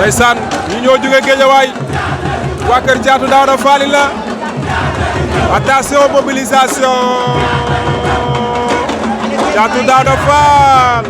ndeysaan ñu ñoo jóge Guédiawaye waa kër Thiatou Daouda Fall la attention mobilisation Thiatou Daouda Fall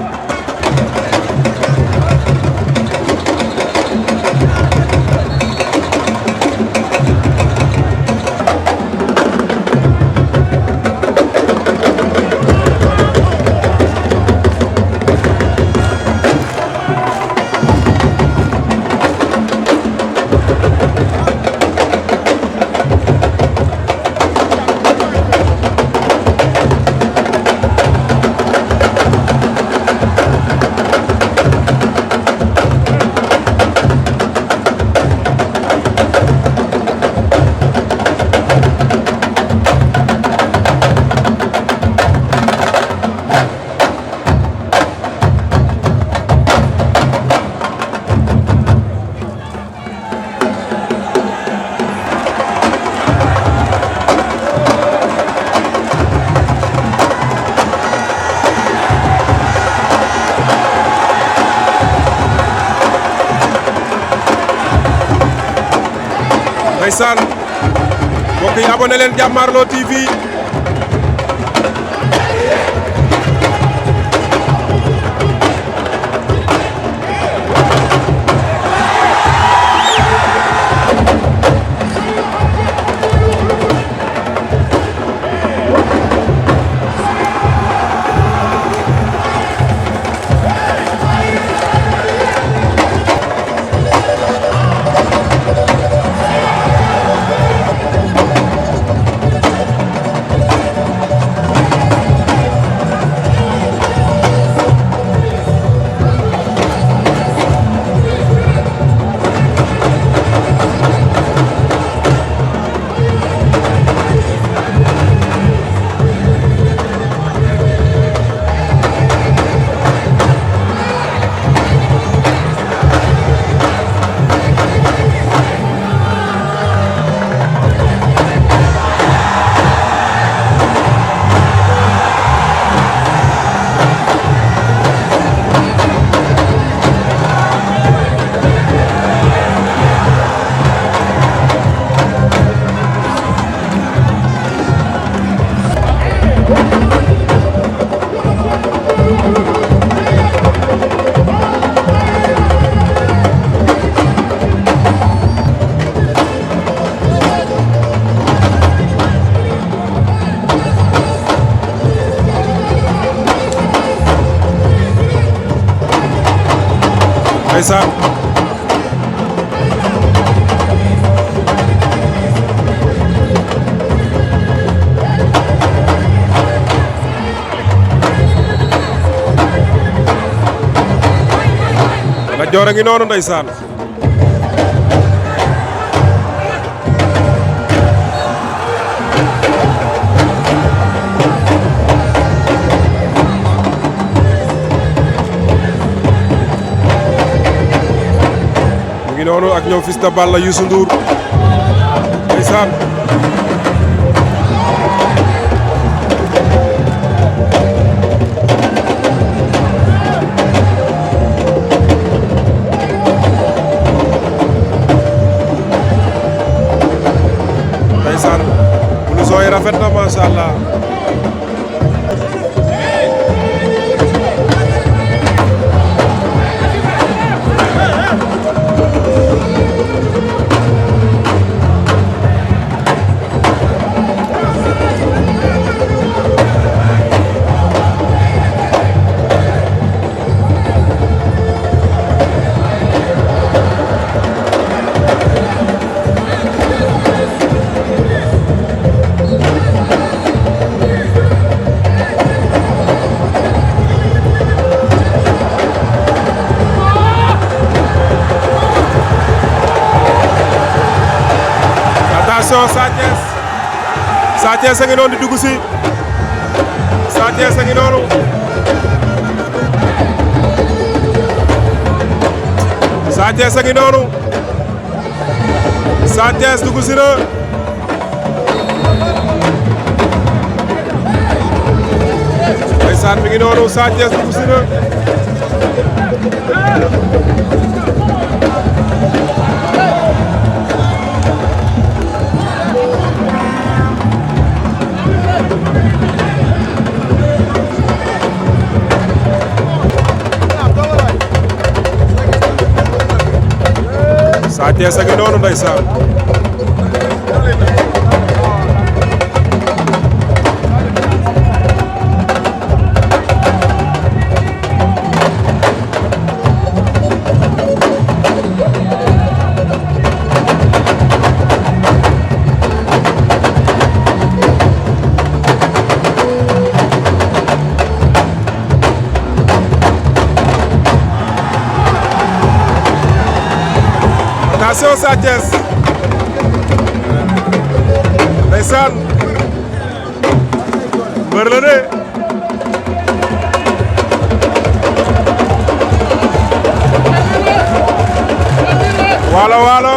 ndeysaan mbokk yi abonné leen Jàmmaarloo TV ndeysaan Lat Dior a ngi noonu ndeysaan noonu ak ñoom Fils de Balla Youssou Ndour ndeysaan ndeysaan blouson yi rafet na masha Allah attention Sa Thiès a ngi noonu di dugg si Sa Thiès a ngi noonu Sa Thiès a ngi noonu Sa Thiès dugg si na ndeysaan mi ngi noonu Sa Thiès dugg si na Thiès a ngi noonu ndeysaan attention Sa Thiès ndeysaan mbër la de waalo waalo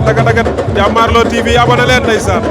Daga Daga Jàmmaarloo TV abonné leen ndeysaan